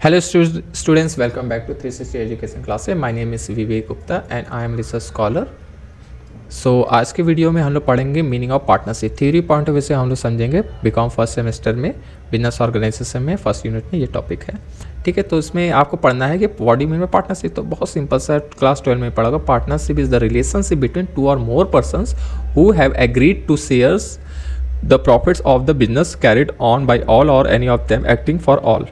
Hello students, welcome back to 360 education classes. My name is Vivek Gupta and I am research scholar. So आज के video में हम लोग पढ़ेंगे meaning of partnership. Theory point of view से हम लोग समझेंगे बीकॉम फर्स्ट सेमेस्टर में बिजनेस ऑर्गेनाइजेशन में फर्स्ट यूनिट में ये टॉपिक है। ठीक है, तो इसमें आपको पढ़ना है कि बॉडी मीनिंग में पार्टनरशिप तो बहुत सिंपल सा क्लास 12 में पढ़ा होगा। Partnership is the relationship between two or more persons who have agreed to shares the profits of the business carried on by all or any of them acting for all.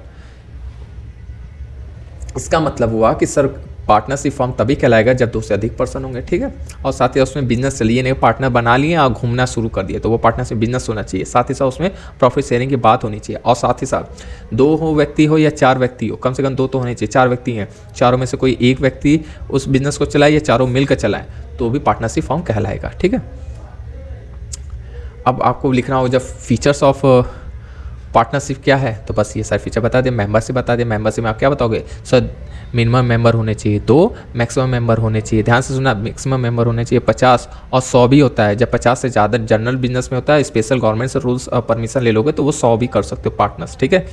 इसका मतलब हुआ कि sir partnership form तभी कहलाएगा जब दो से अधिक पर्सन होंगे। ठीक है, और साथ ही उसमें बिजनेस चलिए नहीं, पार्टनर बना लिए और घूमना शुरू कर दिए तो वो पार्टनरशिप बिजनेस होना चाहिए। साथ ही साथ उसमें प्रॉफिट शेयरिंग की बात होनी चाहिए और साथ ही साथ दो हो व्यक्ति हो या चार व्यक्ति हो, कम से कम दो तो होने चाहिए। चार व्यक्ति हैं, चारों में से कोई एक व्यक्ति उस बिजनेस को चलाए या चारों मिलकर चलाएं तो भी पार्टनरशिप फॉर्म कहलाएगा। ठीक है, अब आपको लिखना हो जब फीचर्स ऑफ पार्टनरशिप क्या है तो बस ये सारे फीचर बता दें। मेंबरशिप बता दें। मेंबरशिप में आप क्या बताओगे? सर मिनिमम मेंबर होने चाहिए 2, मैक्सिमम मेंबर होने चाहिए, ध्यान से सुना, मैक्सिमम मेंबर होने चाहिए 50 और 100 भी होता है। जब 50 से ज़्यादा जनरल बिजनेस में होता है, स्पेशल गवर्नमेंट से रूल्स परमिशन ले लोगे तो वो 100 भी कर सकते हो पार्टनर्स। ठीक है,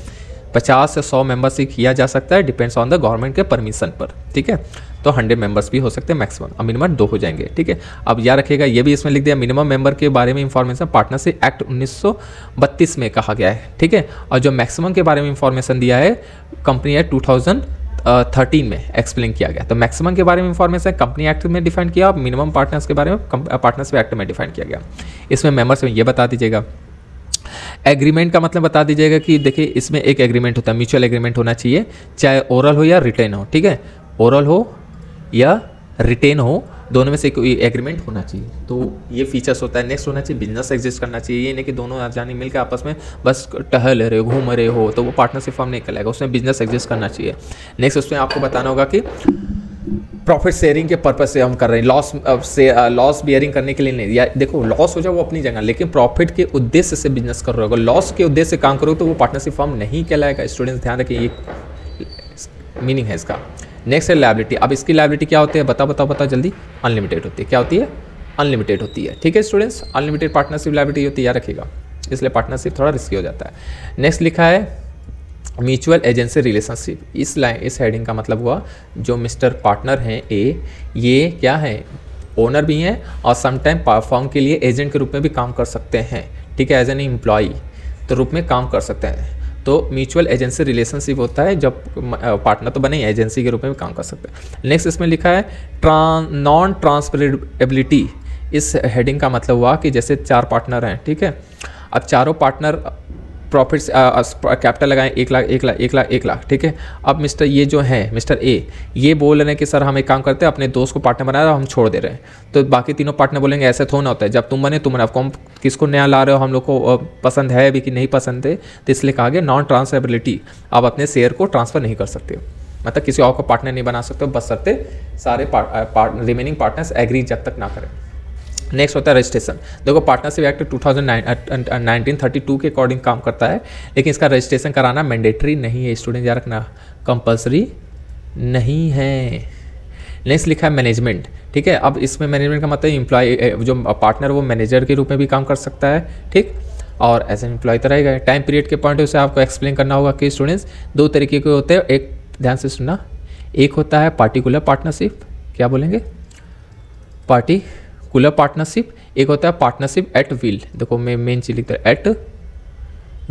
50 से 100 मेंबर्स ही किया जा सकता है, डिपेंड्स ऑन द गवर्नमेंट के परमिशन पर। ठीक है, तो 100 मेंबर्स भी हो सकते हैं मैक्सिमम, और मिनिमम 2 हो जाएंगे। ठीक है, अब याद रखिएगा ये भी इसमें लिख दिया मिनिमम मेंबर के बारे में इंफॉर्मेशन पार्टनरशिप एक्ट 1932 में कहा गया है। ठीक है, और जो मैक्सिमम के बारे में इंफॉर्मेशन दिया है कंपनी एक्ट 2013 में एक्सप्लेन किया गया। तो मैक्सिमम के बारे में इंफॉर्मेशन कंपनी एक्ट में डिफाइन किया और मिनिमम पार्टनर्स के बारे में पार्टनरशिप एक्ट में डिफाइन किया गया। इसमें मेंबर्स में ये बता दीजिएगा। एग्रीमेंट का मतलब बता दीजिएगा कि देखिए इसमें एक एग्रीमेंट होता है, म्यूचुअल एग्रीमेंट होना चाहिए, चाहे ओरल हो या रिटेन हो। ठीक है, ओरल हो या रिटेन हो, दोनों में से कोई एग्रीमेंट होना चाहिए। तो ये फीचर्स होता है। नेक्स्ट होना चाहिए बिजनेस एग्जिस्ट करना चाहिए। ये नहीं कि दोनों जाने मिलकर आपस में बस टहल रहे हो, घूम रहे हो तो वो पार्टनरशिप फॉर्म नहीं कहलाएगा, उसमें बिजनेस एग्जिस्ट करना चाहिए। नेक्स्ट उसमें आपको बताना होगा कि प्रॉफिट शेयरिंग के पर्पज से हम कर रहे हैं, लॉस बियरिंग करने के लिए नहीं। या देखो लॉस हो जाए वो अपनी जगह, लेकिन प्रॉफिट के उद्देश्य से बिजनेस कर रहे हो, लॉस के उद्देश्य से काम करो तो वो पार्टनरशिप फॉर्म नहीं कहलाएगा। स्टूडेंट्स ध्यान रखिए, ये मीनिंग है इसका। नेक्स्ट है लायबिलिटी। अब इसकी लायबिलिटी क्या होती है? बताओ जल्दी। अनलिमिटेड होती है। क्या होती है? अनलिमिटेड होती है। ठीक है स्टूडेंट्स, अनलिमिटेड पार्टनरशिप लायबिलिटी होती है, याद रखिएगा, इसलिए पार्टनरशिप थोड़ा रिस्की हो जाता है। नेक्स्ट लिखा है म्यूचुअल एजेंसी रिलेशनशिप। इस हेडिंग का मतलब हुआ जो मिस्टर पार्टनर हैं ए, ये क्या है? ओनर भी हैं और समटाइम फर्म के लिए एजेंट के रूप में भी काम कर सकते हैं। ठीक है, एज एन एम्प्लॉई तो रूप में काम कर सकते हैं। तो म्यूचुअल एजेंसी रिलेशनशिप होता है जब पार्टनर तो बने एजेंसी के रूप में भी काम कर सकते हैं। नेक्स्ट इसमें लिखा है नॉन ट्रांसफरेबिलिटी। इस हेडिंग का मतलब हुआ कि जैसे 4 पार्टनर हैं, ठीक है, अब चारों पार्टनर प्रॉफिट्स कैपिटल लगाएं 1 लाख 1 लाख 1 लाख 1 लाख। ठीक है, अब मिस्टर ये जो है मिस्टर ए, ये बोल रहे हैं कि सर हम एक काम करते हैं, अपने दोस्त को पार्टनर बनाया और हम छोड़ दे रहे हैं। तो बाकी तीनों पार्टनर बोलेंगे ऐसे थोड़ा ना होता है, जब तुम बने तुम बना, किसको नया ला रहे हो, हम लोग को पसंद है भी कि नहीं पसंद है, तो इसलिए कहा गया नॉन ट्रांसफरेबिलिटी। आप अपने शेयर को ट्रांसफर नहीं कर सकते हो, मतलब किसी और को पार्टनर नहीं बना सकते हो, बस सकते सारे रिमेनिंग पार्टनर्स एग्री जब तक ना करें। नेक्स्ट होता है रजिस्ट्रेशन। देखो पार्टनरशिप एक्ट 1932 के अकॉर्डिंग काम करता है, लेकिन इसका रजिस्ट्रेशन कराना मैंडेटरी नहीं है। स्टूडेंट याद रखना, कंपलसरी नहीं है। नेक्स्ट लिखा है मैनेजमेंट। ठीक है, अब इसमें मैनेजमेंट का मतलब एम्प्लॉय, जो पार्टनर वो मैनेजर के रूप में भी काम कर सकता है, ठीक, और एज एन एम्प्लॉय तो रहेगा। टाइम पीरियड के पॉइंट से आपको एक्सप्लेन करना होगा कि स्टूडेंट्स 2 तरीके के होते हैं। एक ध्यान से सुनना, एक होता है पार्टिकुलर पार्टनरशिप, क्या बोलेंगे? Particular partnership. एक होता है पार्टनरशिप एट विल। देखो मैं मेन चीज लिखता है एट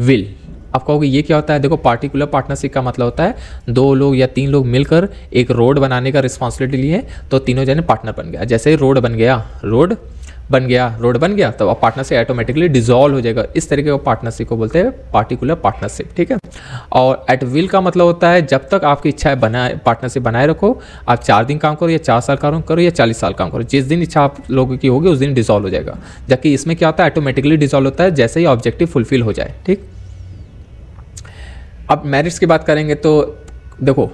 विल। आप कहोगे ये क्या होता है? देखो पार्टिकुलर पार्टनरशिप का मतलब होता है 2 लोग या 3 लोग मिलकर एक रोड बनाने का रिस्पॉन्सिबिलिटी लिए तो तीनों जने पार्टनर बन गया। जैसे ही रोड बन गया तो अब पार्टनरशिप ऑटोमेटिकली डिसॉल्व हो जाएगा। इस तरीके का पार्टनरशिप को बोलते हैं पार्टिकुलर पार्टनरशिप। ठीक है, और एट विल का मतलब होता है जब तक आपकी इच्छा है पार्टनरशिप बनाए रखो, आप 4 दिन काम करो या 4 साल काम करो या 40 साल काम करो, जिस दिन इच्छा आप लोगों की होगी उस दिन डिसॉल्व हो जाएगा। जबकि इसमें क्या होता है? ऑटोमेटिकली डिसॉल्व होता है जैसे ही ऑब्जेक्टिव फुलफिल हो जाए। ठीक, अब मैरिट्स की बात करेंगे तो देखो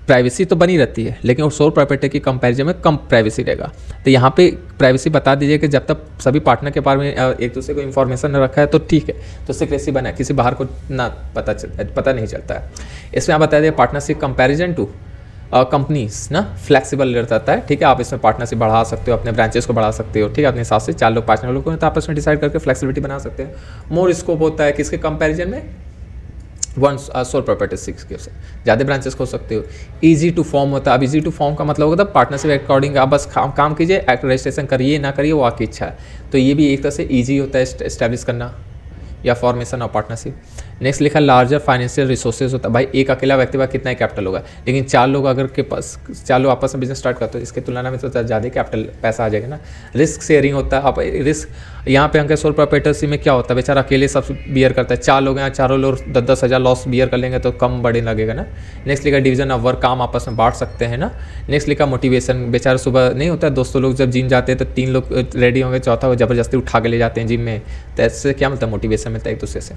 प्राइवेसी तो बनी रहती है, लेकिन वो सोल प्रॉपर्टी की कंपैरिजन में कम प्राइवेसी रहेगा। तो यहाँ पे प्राइवेसी बता दीजिए कि जब तक सभी पार्टनर के बारे में एक दूसरे को इन्फॉर्मेशन रखा है तो ठीक है, तो सिक्रेसी बना है, किसी बाहर को ना पता नहीं चलता है। इसमें आप बता दें पार्टनरशिप कंपैरिजन टू कंपनीज ना फ्लेक्सिबल रहता है। ठीक है, आप इसमें पार्टनरशिप बढ़ा सकते हो, अपने ब्रांचेस को बढ़ा सकते हो। ठीक है, अपने हिसाब से 4 लोग 5 लोग को तो आपस में डिसाइड करके फ्लेक्सिबिलिटी बना सकते हैं। मोर स्कोप होता है किसके कंपैरिजन में? वन सोल प्रोप्राइटरशिप के से ज़्यादा ब्रांचेस खोल सकते हो। ईजी टू फॉर्म होता है। अब ईजी टू फॉर्म का मतलब होता है पार्टनरशिप अकॉर्डिंग आप बस काम कीजिए, रजिस्ट्रेशन करिए ना करिए वो आपकी इच्छा है। तो ये भी एक तरह से ईजी होता है इस्टेब्लिश करना या फॉर्मेशन ऑफ पार्टनरशिप। नेक्स्ट लिखा लार्जर फाइनेंशियल रिसोर्सेज होता है। भाई एक अकेला व्यक्ति का कितना ही कैपिटल होगा, लेकिन 4 लोग अगर के पास 4 लोग आपस में बिजनेस स्टार्ट करते हो इसके तुलना में तो ज़्यादा कैपिटल पैसा आ जाएगा ना। रिस्क शेयरिंग होता है। आप रिस्क यहाँ पे अंक सोल प्रोप्राइटरशिप में क्या होता है, बेचारा अकेले सब बियर करता है। 4 लोग हैं, चारों लोग 10-10 हज़ार लॉस बियर कर लेंगे तो कम बड़े लगेगा ना। नेक्स्ट लिखा डिवीजन ऑफ वर्क, काम आपस में बांट सकते हैं ना। नेक्स्ट लिखा मोटिवेशन, बेचारा सुबह नहीं होता है दोस्तों लोग जब जिम जाते हैं तो 3 लोग रेडी होंगे, चौथा वो ज़बरदस्ती उठा के ले जाते हैं जिम में, तो ऐसे क्या मिलता है, मोटिवेशन मिलता है एक दूसरे से।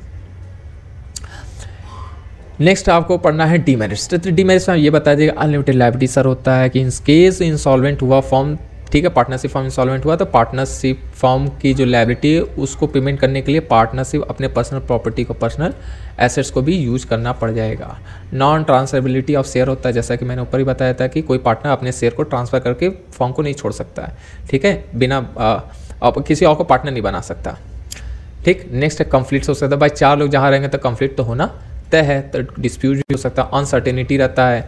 नेक्स्ट आपको पढ़ना है डीमेरिट्स। तो डीमेरिट्स में ये बता देगा अनलिमिटेड लायबिलिटी सर होता है कि इन केस इंसॉल्वेंट हुआ फॉर्म, ठीक है, पार्टनरशिप फॉर्म इंसॉल्वेंट हुआ तो पार्टनरशिप फॉर्म की जो लायबिलिटी है उसको पेमेंट करने के लिए पार्टनरशिप अपने पर्सनल प्रॉपर्टी को, पर्सनल एसेट्स को भी यूज करना पड़ जाएगा। नॉन ट्रांसफरेबिलिटी ऑफ शेयर होता है, जैसा कि मैंने ऊपर ही बताया था कि कोई पार्टनर अपने शेयर को ट्रांसफर करके फॉर्म को नहीं छोड़ सकता है, ठीक है, बिना किसी और को पार्टनर नहीं बना सकता, ठीक। नेक्स्ट है कन्फ्लिक्ट हो सकता है। भाई 4 लोग जहाँ रहेंगे तो कन्फ्लिक्ट तो होना तय है, तो डिस्प्यूट भी हो सकता है। अनसर्टेनिटी रहता है,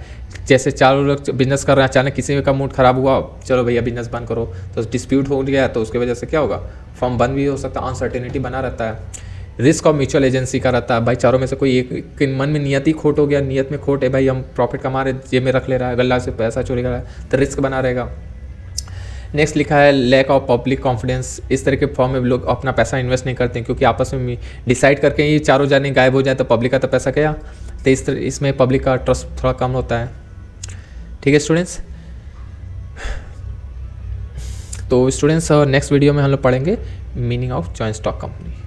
जैसे 4 लोग बिजनेस कर रहे हैं, अचानक किसी का मूड खराब हुआ, चलो भैया बिजनेस बंद करो, तो डिस्प्यूट हो गया तो उसकी वजह से क्या होगा, फॉर्म बंद भी हो सकता है। अनसर्टेनिटी बना रहता है। रिस्क ऑफ म्यूचुअल एजेंसी का रहता है। भाई चारों में से कोई एक के मन में नियत ही खोट हो गया, नियत में खोट है, भाई हम प्रॉफिट कमा रहे जेब में रख ले रहा है, गल्ला से पैसा चोरी कर रहा है, तो रिस्क बना रहेगा। नेक्स्ट लिखा है लैक ऑफ पब्लिक कॉन्फिडेंस। इस तरह के फॉर्म में लोग अपना पैसा इन्वेस्ट नहीं करते हैं क्योंकि आपस में डिसाइड करके ये चारों जाने गायब हो जाए तो पब्लिक का तो पैसा गया, तो इसमें पब्लिक का ट्रस्ट थोड़ा कम होता है, ठीक है स्टूडेंट्स। तो स्टूडेंट्स नेक्स्ट वीडियो में हम लोग पढ़ेंगे meaning of joint stock company.